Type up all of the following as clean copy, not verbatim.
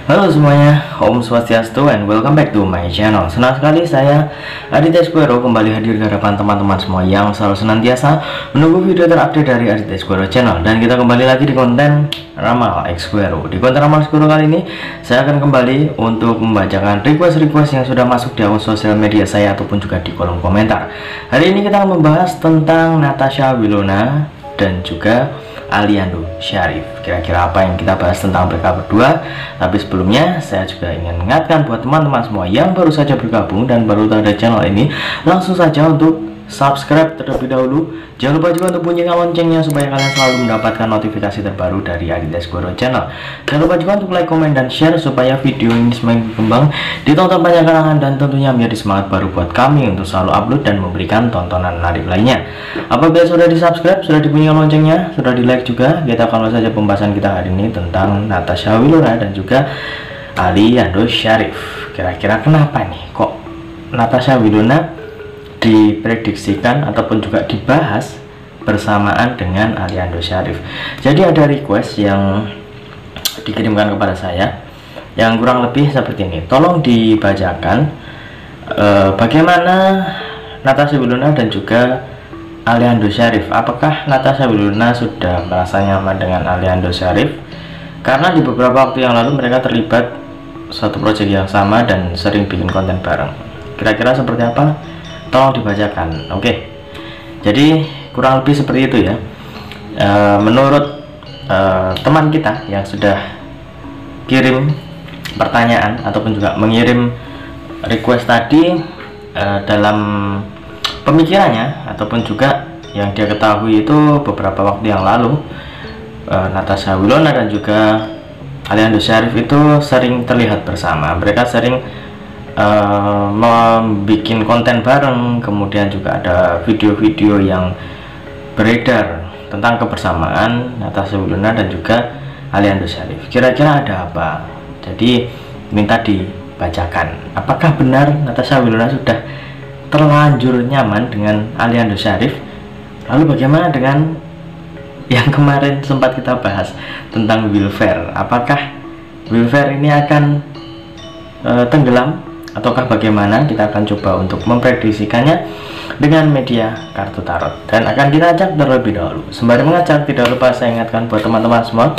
Halo semuanya, Om Swastiastu and welcome back to my channel. Senang sekali saya Aditya Squero kembali hadir di hadapan teman-teman semua yang selalu senantiasa menunggu video terupdate dari Aditya Squero channel. Dan kita kembali lagi di konten Ramal X Squero. Di konten Ramal Squero kali ini saya akan kembali untuk membacakan request-request yang sudah masuk di akun sosial media saya ataupun juga di kolom komentar. Hari ini kita akan membahas tentang Natasha Wilona dan juga Aliando Syarif. Kira-kira apa yang kita bahas tentang mereka berdua? Tapi sebelumnya saya juga ingin mengingatkan buat teman-teman semua yang baru saja bergabung dan baru tahu ada channel ini, langsung saja untuk subscribe terlebih dahulu. Jangan lupa juga untuk bunyikan loncengnya supaya kalian selalu mendapatkan notifikasi terbaru dari Aditya Squero channel. Jangan lupa juga untuk like, komen, dan share supaya video ini semakin berkembang, ditonton banyak kalangan, dan tentunya menjadi semangat baru buat kami untuk selalu upload dan memberikan tontonan menarik lainnya. Apabila sudah di subscribe, sudah dibunyikan loncengnya, sudah di like juga, kita akan langsung saja pembahasan kita hari ini tentang Natasha Wilona dan juga Aliando Syarif. Kira-kira kenapa nih kok Natasha Wilona diprediksikan ataupun juga dibahas bersamaan dengan Aliando Syarif? Jadi ada request yang dikirimkan kepada saya yang kurang lebih seperti ini. Tolong dibacakan bagaimana Natasha Wilona dan juga Aliando Syarif. Apakah Natasha Wilona sudah merasa nyaman dengan Aliando Syarif? Karena di beberapa waktu yang lalu mereka terlibat suatu proyek yang sama dan sering bikin konten bareng. Kira-kira seperti apa? Tolong dibacakan. Oke. Jadi kurang lebih seperti itu ya. Menurut teman kita yang sudah kirim pertanyaan ataupun juga mengirim request tadi, dalam pemikirannya ataupun juga yang dia ketahui itu beberapa waktu yang lalu Natasha Wilona dan juga Aliando Syarif itu sering terlihat bersama. Mereka sering membuat konten bareng, kemudian juga ada video-video yang beredar tentang kebersamaan Natasha Wilona dan juga Aliando Syarif. Kira-kira ada apa? Jadi minta dibacakan. Apakah benar Natasha Wilona sudah terlanjur nyaman dengan Aliando Syarif? Lalu bagaimana dengan yang kemarin sempat kita bahas tentang Wilfer? Apakah Wilfer ini akan tenggelam ataukah bagaimana? Kita akan coba untuk memprediksikannya dengan media kartu tarot, dan akan kita ajak terlebih dahulu. Sembari mengajak, tidak lupa saya ingatkan buat teman-teman semua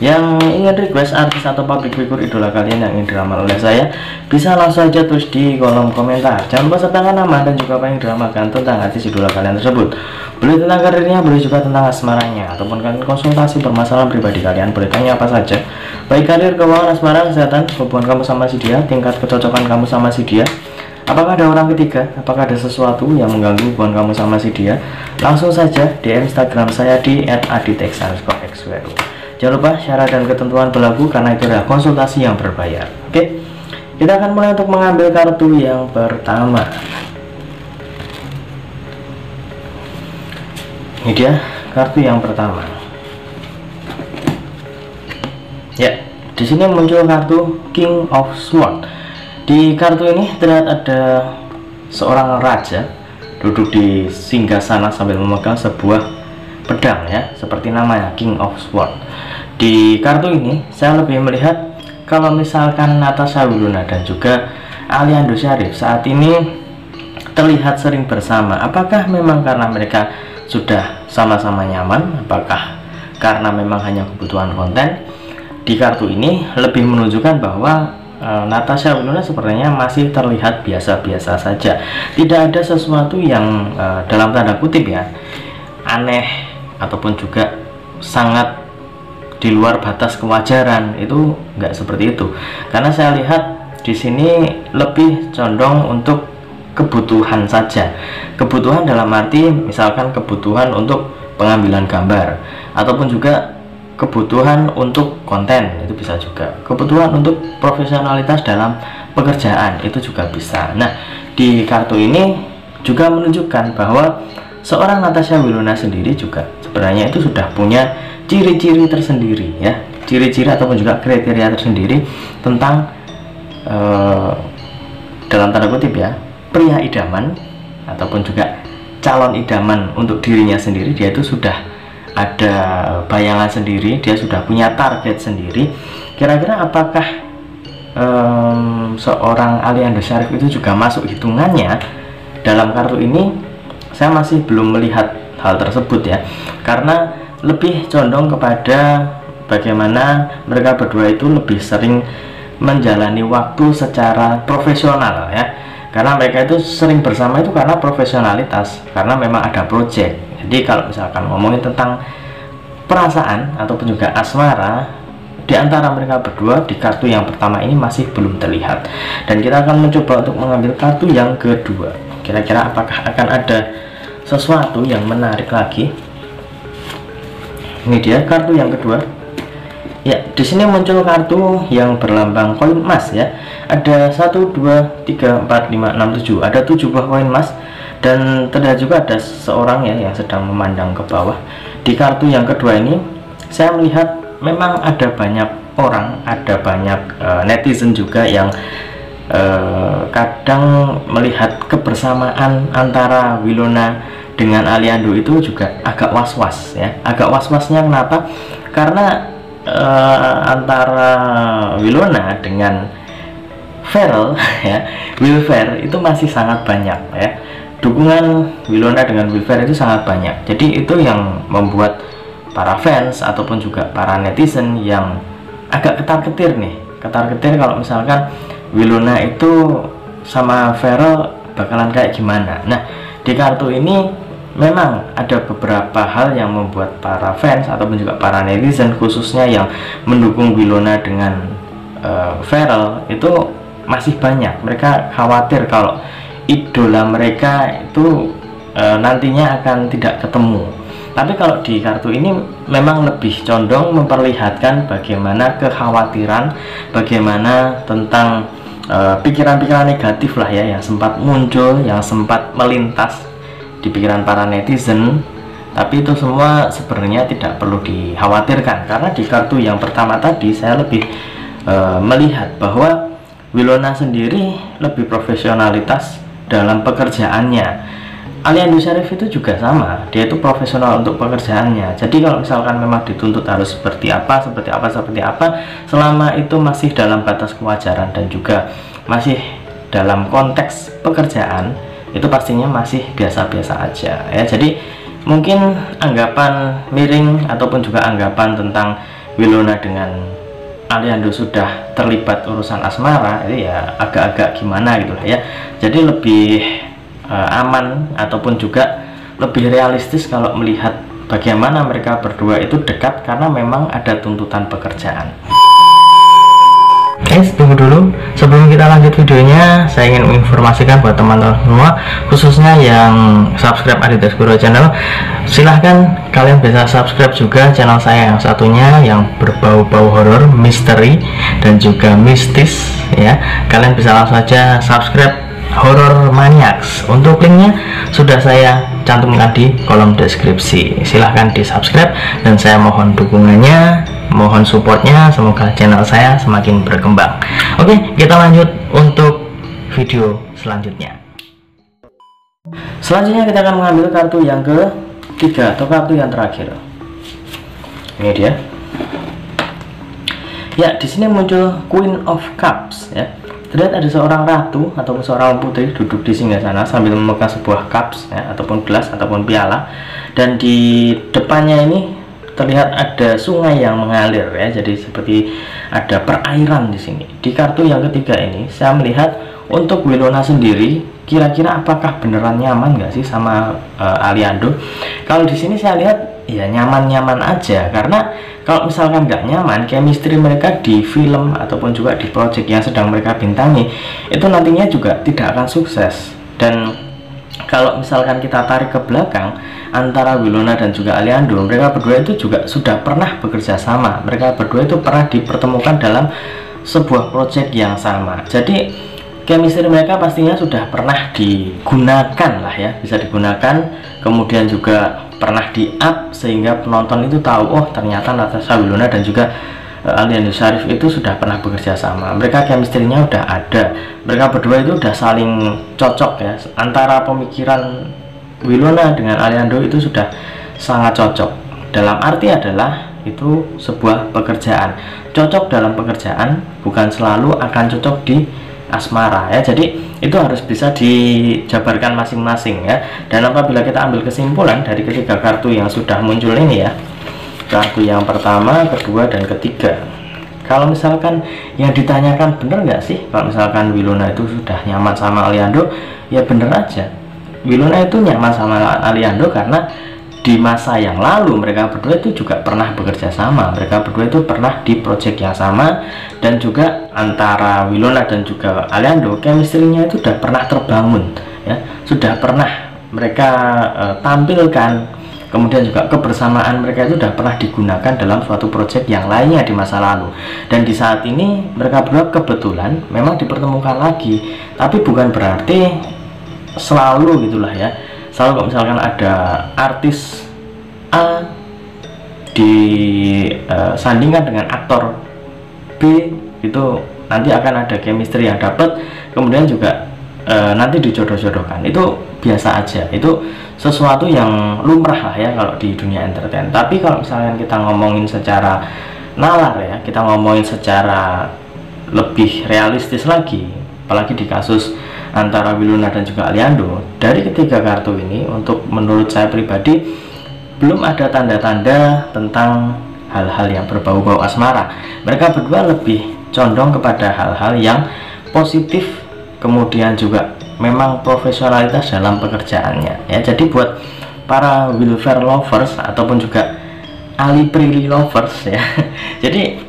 yang ingin request artis atau public figure idola kalian yang ingin diramal oleh saya, bisa langsung saja tulis di kolom komentar. Jangan lupa sertakan nama dan juga apa yang diramakan tentang artis idola kalian tersebut. Boleh tentang karirnya, boleh juga tentang asmaranya, ataupun kalian konsultasi permasalahan pribadi kalian, boleh tanya apa saja, baik karir, keuangan, asmara, kesehatan, hubungan kamu sama si dia, tingkat kecocokan kamu sama si dia, apakah ada orang ketiga, apakah ada sesuatu yang mengganggu hubungan kamu sama si dia. Langsung saja DM Instagram saya di @aditex_xwero. Jangan lupa syarat dan ketentuan berlaku karena itu adalah konsultasi yang berbayar. Oke, kita akan mulai untuk mengambil kartu yang pertama. Ini dia kartu yang pertama. Ya, di sini muncul kartu King of Swords. Di kartu ini terlihat ada seorang raja duduk di singgasana sambil memegang sebuah pedang ya, seperti namanya King of Swords. Di kartu ini saya lebih melihat kalau misalkan Natasha Wilona dan juga Aliando Syarif saat ini terlihat sering bersama. Apakah memang karena mereka sudah sama-sama nyaman? Apakah karena memang hanya kebutuhan konten? Di kartu ini lebih menunjukkan bahwa Natasha Wilona sepertinya masih terlihat biasa-biasa saja. Tidak ada sesuatu yang dalam tanda kutip ya aneh ataupun juga sangat di luar batas kewajaran. Itu nggak seperti itu, karena saya lihat di sini lebih condong untuk kebutuhan saja. Kebutuhan dalam arti misalkan kebutuhan untuk pengambilan gambar, ataupun juga kebutuhan untuk konten, itu bisa juga. Kebutuhan untuk profesionalitas dalam pekerjaan, itu juga bisa. Nah, di kartu ini juga menunjukkan bahwa seorang Natasha Wilona sendiri juga sebenarnya itu sudah punya ciri-ciri tersendiri ya, ciri-ciri ataupun juga kriteria tersendiri tentang dalam tanda kutip ya, pria idaman ataupun juga calon idaman untuk dirinya sendiri. Dia itu sudah ada bayangan sendiri, dia sudah punya target sendiri. Kira-kira apakah seorang Aliando Syarif itu juga masuk hitungannya dalam kartu ini, saya masih belum melihat hal tersebut ya, karena lebih condong kepada bagaimana mereka berdua itu lebih sering menjalani waktu secara profesional ya, karena mereka itu sering bersama itu karena profesionalitas, karena memang ada project. Jadi kalau misalkan ngomongin tentang perasaan ataupun juga asmara di antara mereka berdua, di kartu yang pertama ini masih belum terlihat, dan kita akan mencoba untuk mengambil kartu yang kedua. Kira-kira apakah akan ada sesuatu yang menarik lagi? Ini dia kartu yang kedua. Ya, di sini muncul kartu yang berlambang koin emas ya. Ada 1, 2, 3, 4, 5, 6, 7. Ada 7 buah koin emas, dan terlihat juga ada seorang ya yang sedang memandang ke bawah. Di kartu yang kedua ini saya melihat memang ada banyak orang, ada banyak netizen juga yang kadang melihat kebersamaan antara Wilona dengan Aliando itu juga agak was-was ya. Agak was-wasnya kenapa? Karena antara Wilona dengan Ferrell ya, Will Ferrell itu masih sangat banyak ya. Dukungan Wilona dengan Will Ferrell itu sangat banyak. Jadi itu yang membuat para fans ataupun juga para netizen yang agak ketar-ketir nih. Ketar-ketir kalau misalkan Wilona itu sama Ferrell bakalan kayak gimana. Nah, di kartu ini memang ada beberapa hal yang membuat para fans ataupun juga para netizen khususnya yang mendukung Wilona dengan Ferrell itu masih banyak. Mereka khawatir kalau idola mereka itu nantinya akan tidak ketemu. Tapi kalau di kartu ini memang lebih condong memperlihatkan bagaimana kekhawatiran, bagaimana tentang pikiran-pikiran negatif lah ya yang sempat muncul, yang sempat melintas di pikiran para netizen. Tapi itu semua sebenarnya tidak perlu dikhawatirkan, karena di kartu yang pertama tadi saya lebih melihat bahwa Wilona sendiri lebih profesionalitas dalam pekerjaannya. Aliando Syarif itu juga sama, dia itu profesional untuk pekerjaannya. Jadi kalau misalkan memang dituntut harus seperti apa, selama itu masih dalam batas kewajaran dan juga masih dalam konteks pekerjaan, itu pastinya masih biasa-biasa aja ya. Jadi mungkin anggapan miring ataupun juga anggapan tentang Wilona dengan Aliando sudah terlibat urusan asmara itu ya agak-agak gimana gitu lah ya. Jadi lebih aman ataupun juga lebih realistis kalau melihat bagaimana mereka berdua itu dekat karena memang ada tuntutan pekerjaan. Guys, tunggu dulu. Sebelum kita lanjut videonya, saya ingin menginformasikan buat teman-teman semua, khususnya yang subscribe Adidas Guru channel, silahkan kalian bisa subscribe juga channel saya yang satunya yang berbau-bau horor, misteri, dan juga mistis ya. Kalian bisa langsung saja subscribe Horror Maniacs. Untuk linknya sudah saya cantumkan di kolom deskripsi. Silahkan di subscribe dan saya mohon dukungannya, mohon supportnya, semoga channel saya semakin berkembang. Oke, kita lanjut untuk video selanjutnya. Selanjutnya kita akan mengambil kartu yang ketiga atau kartu yang terakhir. Ini dia. Ya, di sini muncul Queen of Cups ya. Terlihat ada seorang ratu ataupun seorang putri duduk di singgasana sambil memegang sebuah cups ya, ataupun gelas ataupun piala, dan di depannya ini terlihat ada sungai yang mengalir ya. Jadi seperti ada perairan di sini. Di kartu yang ketiga ini saya melihat untuk Wilona sendiri, kira-kira apakah beneran nyaman nggak sih sama Aliando? Kalau di sini saya lihat ya nyaman-nyaman aja, karena kalau misalkan nggak nyaman, chemistry mereka di film ataupun juga di project yang sedang mereka bintangi itu nantinya juga tidak akan sukses. Dan kalau misalkan kita tarik ke belakang antara Wilona dan juga Aliando, mereka berdua itu juga sudah pernah bekerja sama. Mereka berdua itu pernah dipertemukan dalam sebuah project yang sama. Jadi chemistry mereka pastinya sudah pernah digunakan lah ya, bisa digunakan, kemudian juga pernah di up sehingga penonton itu tahu, oh ternyata Natasha Wilona dan juga Aliando Syarif itu sudah pernah bekerja sama. Mereka chemistry-nya udah ada, mereka berdua itu udah saling cocok ya. Antara pemikiran Wilona dengan Aliando itu sudah sangat cocok. dalam arti adalah itu sebuah pekerjaan. Cocok dalam pekerjaan bukan selalu akan cocok di asmara ya. Jadi itu harus bisa dijabarkan masing-masing ya. Dan apabila kita ambil kesimpulan dari ketiga kartu yang sudah muncul ini ya, kartu yang pertama, kedua, dan ketiga, kalau misalkan yang ditanyakan bener nggak sih kalau misalkan Wilona itu sudah nyaman sama Aliando, ya bener aja. Wilona itu nyaman sama Aliando karena di masa yang lalu mereka berdua itu juga pernah bekerja sama, mereka berdua itu pernah di project yang sama, dan juga antara Wilona dan juga Aliando chemistry-nya itu sudah pernah terbangun ya, sudah pernah mereka tampilkan, kemudian juga kebersamaan mereka itu sudah pernah digunakan dalam suatu project yang lainnya di masa lalu. Dan di saat ini mereka berdua kebetulan memang dipertemukan lagi, tapi bukan berarti selalu gitulah ya. Selalu kalau misalkan ada artis A disandingkan dengan aktor B, itu nanti akan ada chemistry yang dapat, kemudian juga nanti dijodoh-jodohkan. Itu biasa aja, itu sesuatu yang lumrah lah ya kalau di dunia entertain. Tapi kalau misalkan kita ngomongin secara nalar ya, kita ngomongin secara lebih realistis lagi, apalagi di kasus antara Wilona dan juga Aliando, dari ketiga kartu ini untuk menurut saya pribadi belum ada tanda-tanda tentang hal-hal yang berbau-bau asmara. Mereka berdua lebih condong kepada hal-hal yang positif, kemudian juga memang profesionalitas dalam pekerjaannya ya. Jadi buat para Wilfer lovers ataupun juga Ali Prilly lovers ya, jadi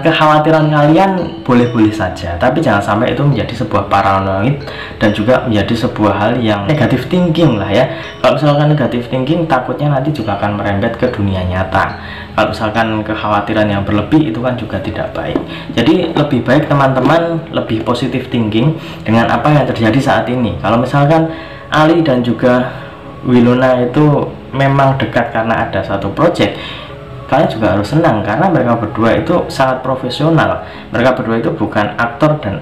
kekhawatiran kalian boleh-boleh saja, tapi jangan sampai itu menjadi sebuah paranoid dan juga menjadi sebuah hal yang negatif thinking lah ya. Kalau misalkan negatif thinking, takutnya nanti juga akan merembet ke dunia nyata. Kalau misalkan kekhawatiran yang berlebih itu kan juga tidak baik. Jadi lebih baik teman-teman lebih positif thinking dengan apa yang terjadi saat ini. Kalau misalkan Ali dan juga Wilona itu memang dekat karena ada satu project, kalian juga harus senang karena mereka berdua itu sangat profesional. Mereka berdua itu bukan aktor dan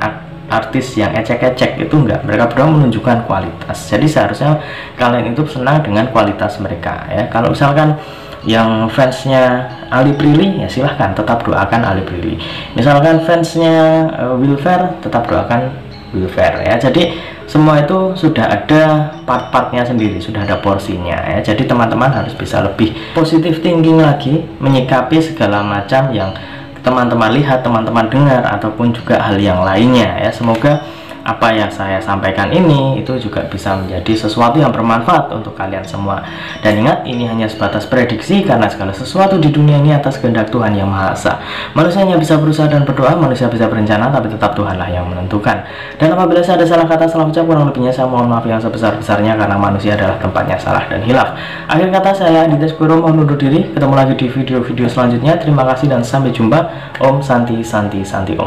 artis yang ecek-ecek, itu enggak. Mereka berdua menunjukkan kualitas. Jadi seharusnya kalian itu senang dengan kualitas mereka ya. Kalau misalkan yang fansnya Ali Prilly, ya silahkan tetap doakan Ali Prilly. Misalkan fansnya Wilfer, tetap doakan Wilfer ya. Jadi semua itu sudah ada part-partnya sendiri, sudah ada porsinya ya. Jadi teman-teman harus bisa lebih positif thinking lagi menyikapi segala macam yang teman-teman lihat, teman-teman dengar, ataupun juga hal yang lainnya ya. Semoga apa yang saya sampaikan ini itu juga bisa menjadi sesuatu yang bermanfaat untuk kalian semua. Dan ingat, ini hanya sebatas prediksi karena segala sesuatu di dunia ini atas kehendak Tuhan Yang Maha Esa. Manusia hanya bisa berusaha dan berdoa, manusia bisa berencana, tapi tetap Tuhanlah yang menentukan. Dan apabila saya ada salah kata, salah ucap, kurang lebihnya saya mohon maaf yang sebesar-besarnya karena manusia adalah tempatnya salah dan hilaf. Akhir kata, saya Aditya Sukuro mohon undur diri. Ketemu lagi di video-video selanjutnya. Terima kasih dan sampai jumpa. Om Santi Santi Santi Om.